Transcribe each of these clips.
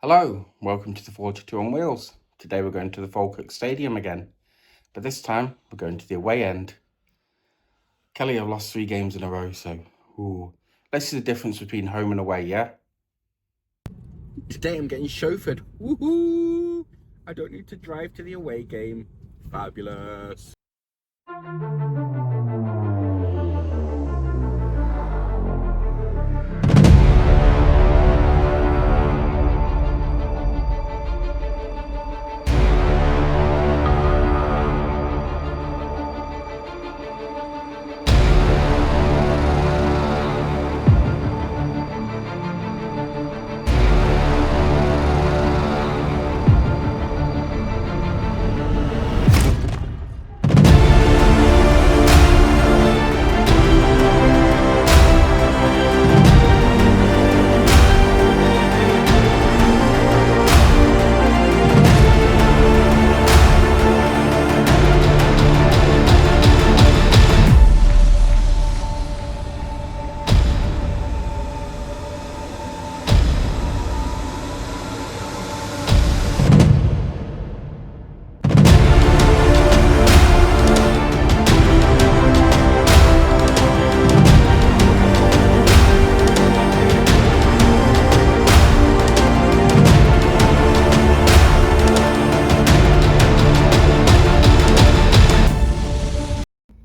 Hello, welcome to the 42 on Wheels. Today we're going to the Falkirk Stadium again, but this time we're going to the away end. Kelly have lost 3 games in a row, so let's see the difference between home and away, yeah? Today I'm getting chauffeured. Woohoo! I don't need to drive to the away game. Fabulous.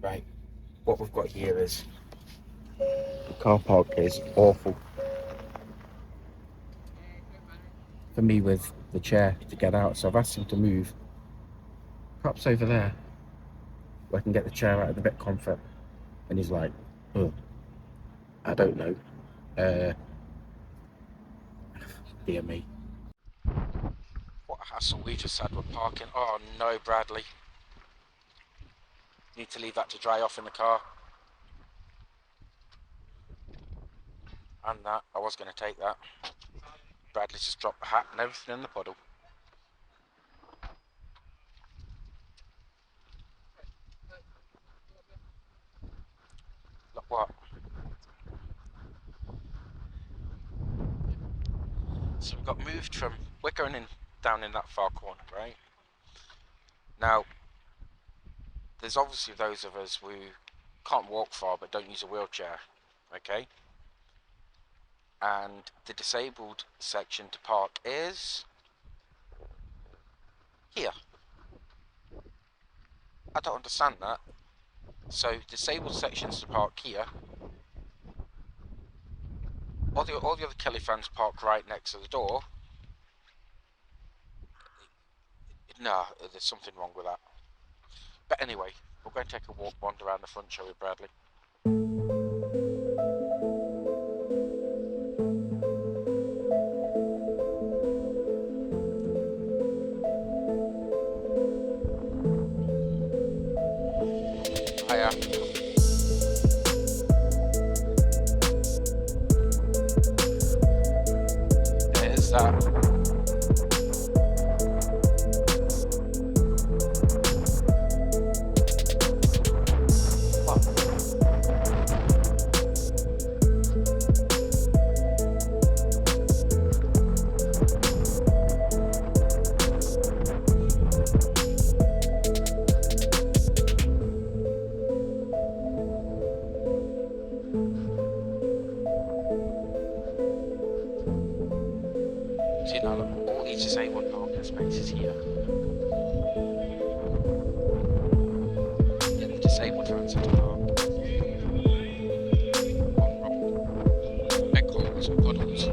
Right, what we've got here is the car park is awful for me with the chair to get out, so I've asked him to move perhaps over there where I can get the chair out of a bit of comfort, and he's like, I don't know, dear me. What a hassle we just had with parking. Oh no, Bradley, need to leave that to dry off in the car. And that, I was going to take that. Bradley's just dropped the hat and everything in the puddle. Look what? So we got moved from, we're going in down in that far corner, right? Now, there's obviously those of us who can't walk far but don't use a wheelchair, okay? And the disabled section to park is here. I don't understand that. So disabled sections to park here. All the other Kelly fans park right next to the door. No, there's something wrong with that. But anyway, we're going to take a wander around the front, shall we, Bradley? Hiya. There's that. So, you know, look, all these disabled parking spaces here. Yeah, the disabled fans have to park. Big holes and puddles.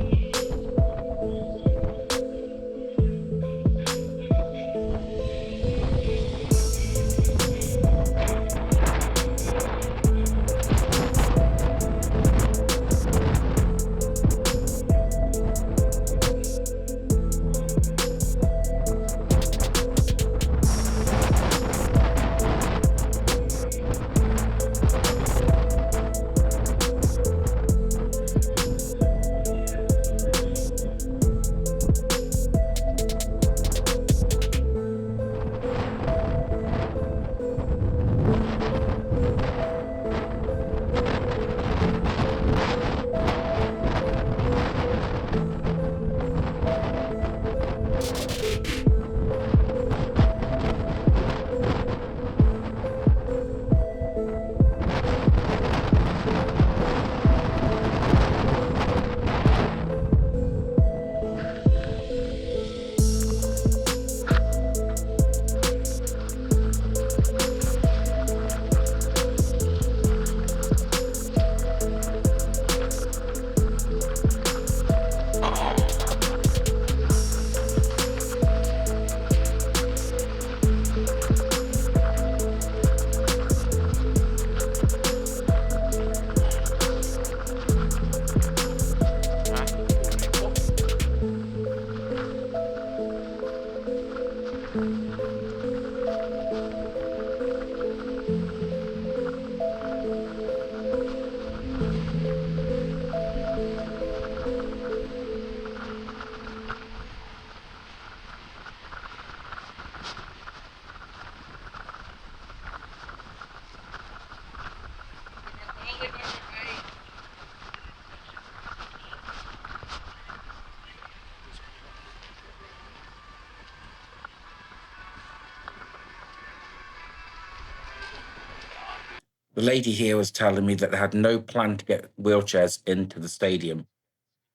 The lady here was telling me that they had no plan to get wheelchairs into the stadium.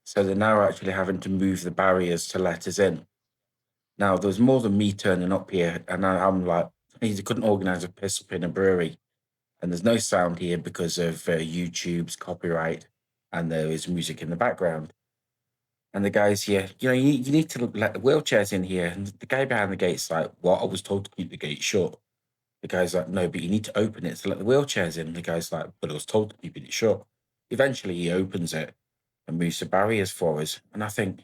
So they're now actually having to move the barriers to let us in. Now, there was more than me turning up here, and I'm like, they couldn't organise a piss up in a brewery. And there's no sound here because of YouTube's copyright, and there is music in the background. And the guys here, you need to let the wheelchairs in here. And the guy behind the gate's like, what? I was told to keep the gate shut. The guy's like, no, but you need to open it to let the wheelchairs in. The guy's like, but I was told to keep it shut. Eventually, he opens it and moves the barriers for us. And I think,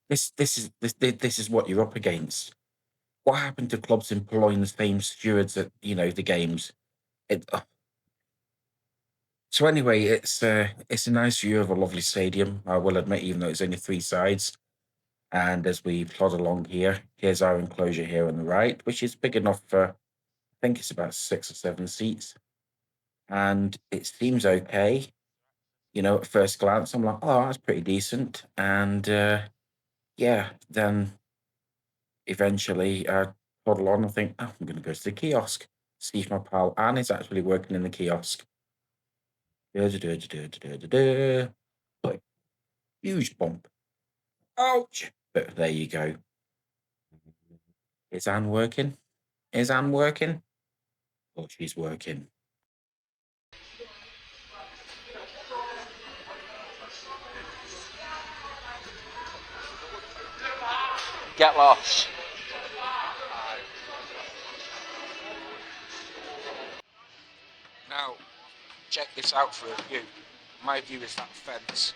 this is what you're up against. What happened to clubs employing the same stewards at the games? So anyway, it's a nice view of a lovely stadium, I will admit, even though it's only three sides. And as we plod along here, here's our enclosure here on the right, which is big enough for, I think it's about 6 or 7 seats. And it seems okay. At first glance, I'm like, oh, that's pretty decent. And yeah, then eventually I toddle on and think, oh, I'm going to go to the kiosk, see if my pal Anne is actually working in the kiosk. Like, huge bump. Ouch! But there you go. Is Anne working? Is Anne working? Oh, she's working. Get lost. Now, check this out for a view. My view is that fence.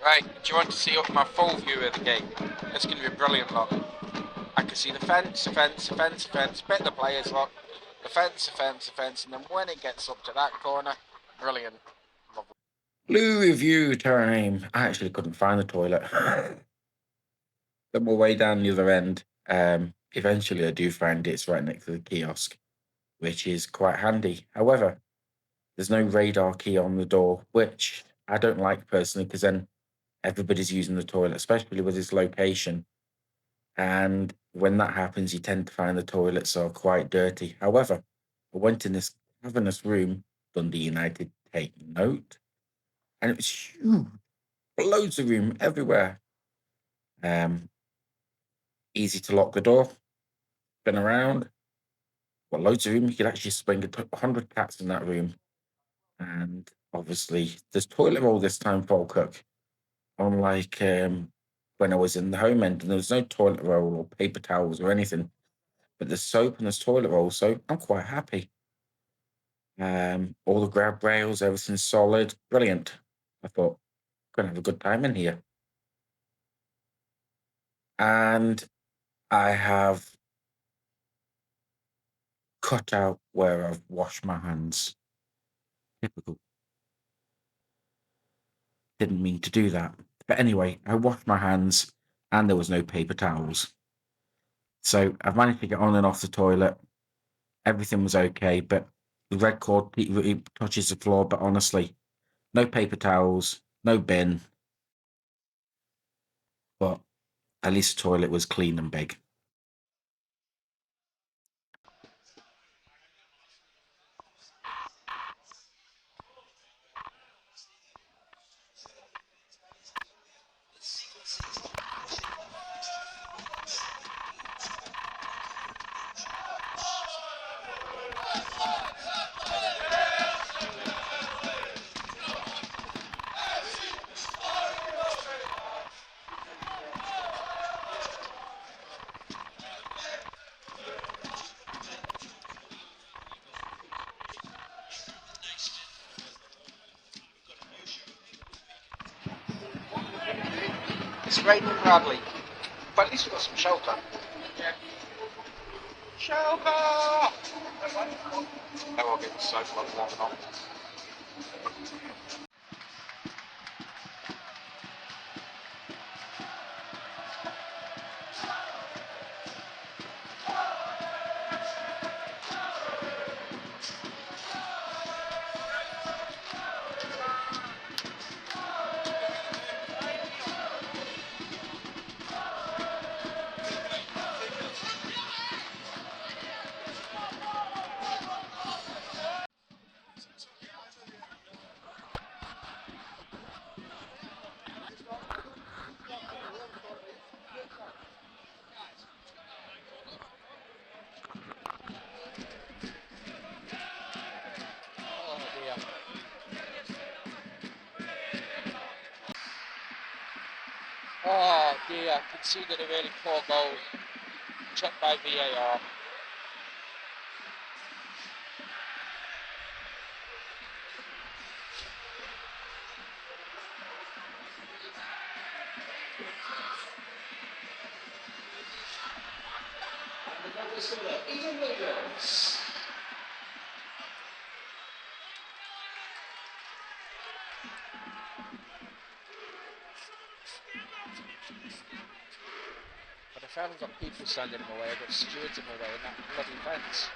Right, do you want to see my full view of the game? It's going to be a brilliant lot. I can see the fence, bit of the players lot, the fence, and then when it gets up to that corner, brilliant. Lovely. Blue review time. I actually couldn't find the toilet. Then we're way down the other end. Eventually I do find it's right next to the kiosk, which is quite handy. However, there's no radar key on the door, which I don't like personally, because then everybody's using the toilet, especially with its location. And when that happens, you tend to find the toilets are quite dirty. However, I went in this cavernous room, Dundee United, take note, and it was huge. Loads of room everywhere. Easy to lock the door. Been around. Got loads of room. You could actually swing 100 cats in that room. And obviously, there's toilet roll this time, Falkirk. Unlike when I was in the home end, and there was no toilet roll or paper towels or anything. But there's soap and there's toilet roll, so I'm quite happy. All the grab rails, everything's solid, brilliant. I thought, gonna have a good time in here. And I have cut out where I've washed my hands. Typical. Didn't mean to do that. But anyway, I washed my hands and there was no paper towels. So I've managed to get on and off the toilet. Everything was okay, but the red cord it touches the floor. But honestly, no paper towels, no bin. But at least the toilet was clean and big. It's raining Bradley, but at least we've got some shelter. Yeah. Shelter! I will get the soap on. Oh dear, conceded a really poor goal. Checked by VAR. But if I haven't got people standing in my way, I've got stewards in my way in that bloody fence.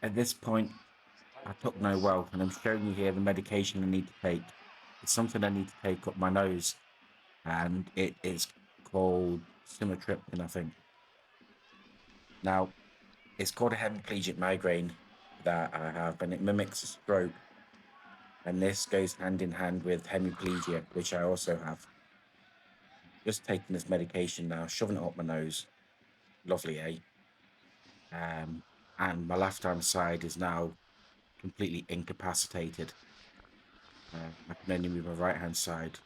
At this point, I took no well, and I'm showing you here the medication I need to take. It's something I need to take up my nose, and it is called sumatriptan, I think. Now, it's called a hemiplegic migraine that I have, and it mimics a stroke. And this goes hand in hand with hemiplegia, which I also have. Just taking this medication now, shoving it up my nose. Lovely, eh? And my left hand side is now completely incapacitated. I can only move my right hand side,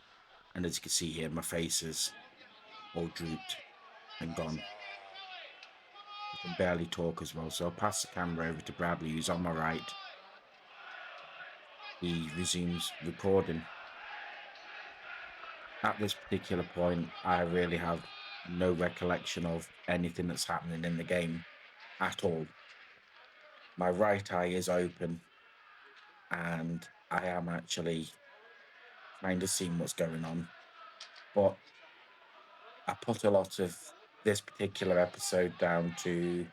and as you can see here, my face is all drooped and gone. I can barely talk as well, so I'll pass the camera over to Bradley, who's on my right. He resumes recording. At this particular point, I really have no recollection of anything that's happening in the game at all. My right eye is open, and I am actually kind of seeing what's going on. But I put a lot of this particular episode down to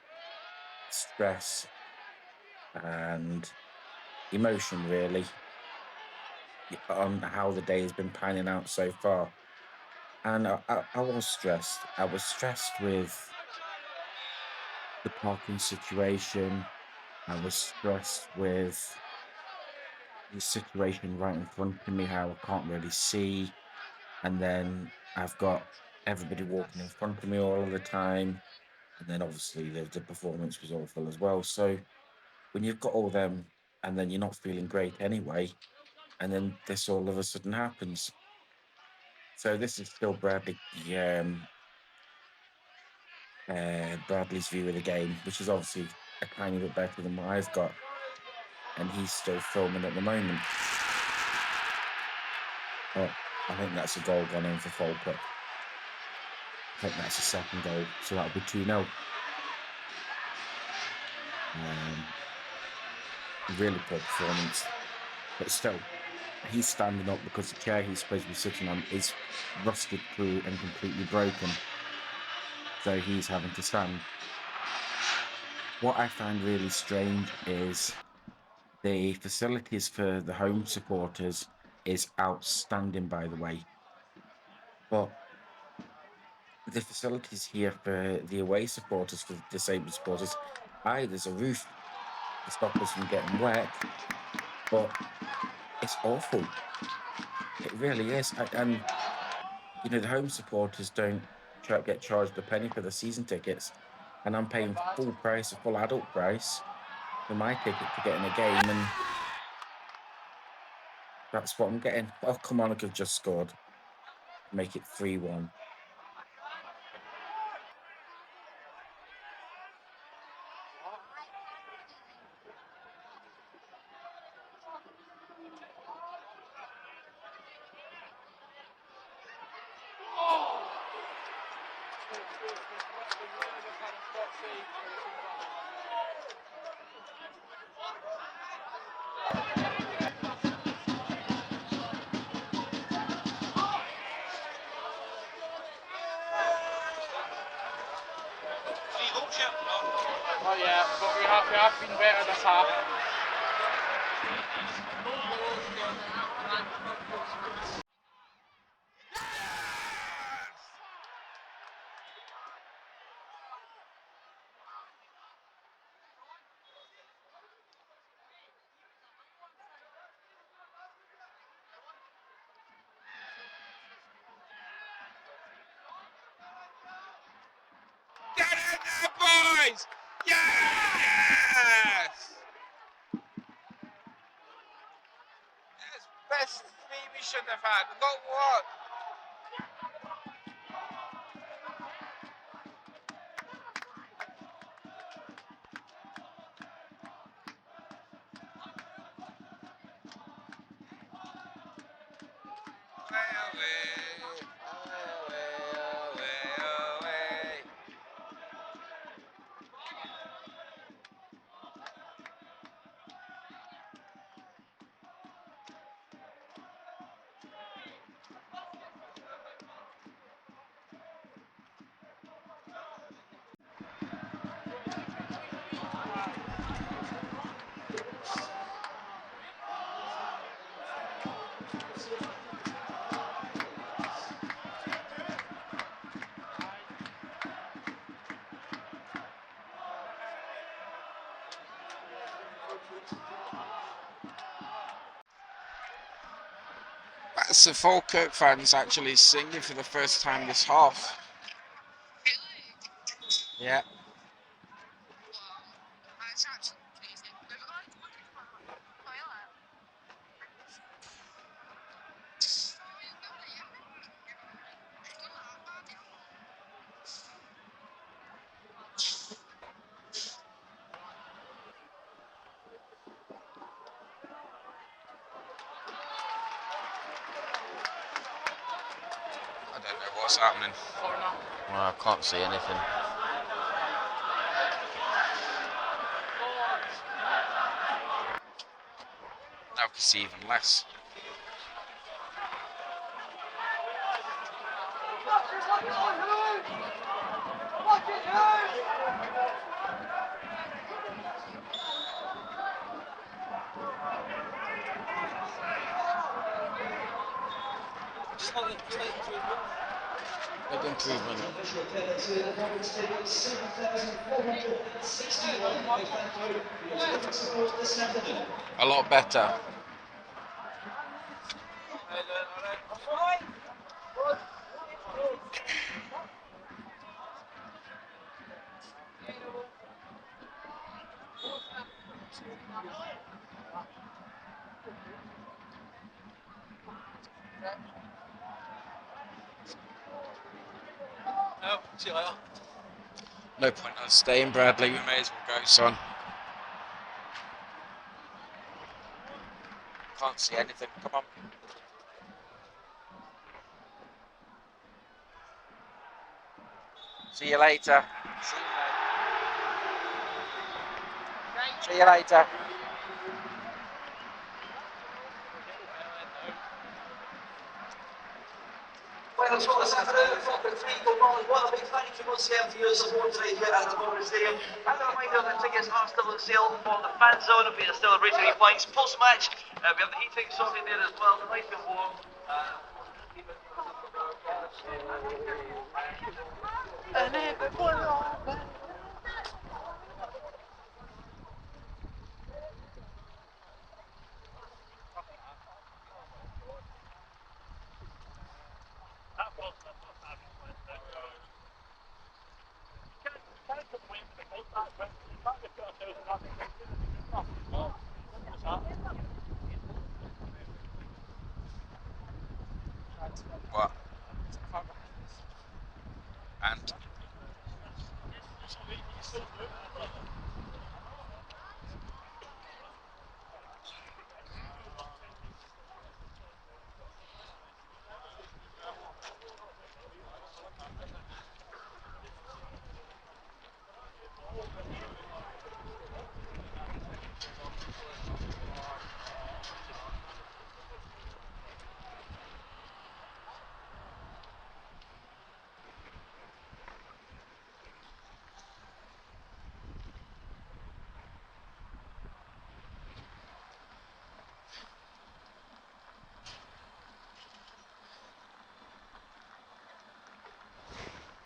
stress and emotion, really, on how the day has been panning out so far. And I was stressed. I was stressed with the parking situation. I was stressed with the situation right in front of me, how I can't really see. And then I've got everybody walking in front of me all of the time. And then obviously the performance was awful as well. So when you've got all them and then you're not feeling great anyway, and then this all of a sudden happens. So this is still Bradley's view of the game, which is obviously a tiny bit better than what I've got. And he's still filming at the moment. Oh, I think that's a goal gone in for Falkirk. I think that's a second goal, so that'll be 2-0. Really poor performance. But still, he's standing up because the chair he's supposed to be sitting on is rusted through and completely broken. So he's having to stand. What I find really strange is the facilities for the home supporters is outstanding, by the way. But the facilities here for the away supporters, for the disabled supporters, there's a roof to stop us from getting wet, but it's awful. It really is. And, the home supporters don't get charged a penny for the season tickets, and I'm paying full price, a full adult price for my ticket to get in a game, and that's what I'm getting. Oh, come on, I could have just scored. Make it 3-1. Oh yeah, but we have been better this half. boys! Yes! Yes, best three we should have had. We got one. Away. That's the Falkirk fans actually singing for the first time this half. Yeah. I don't know what's happening. Well, I can't see anything. Now I can see even less. Big improvement. A lot better. See you later. No point us staying, Bradley. We may as well go, son. Can't see anything. Come on. See you later. See you later. Well, so this afternoon, Falkirk 3 go ball. What a big thank you once again for your support today here at the Falkirk Stadium. As a reminder, the tickets are still on sale for the fan zone. We are still raising points post-match. We have the heating sorted there as well, nice and warm. What? And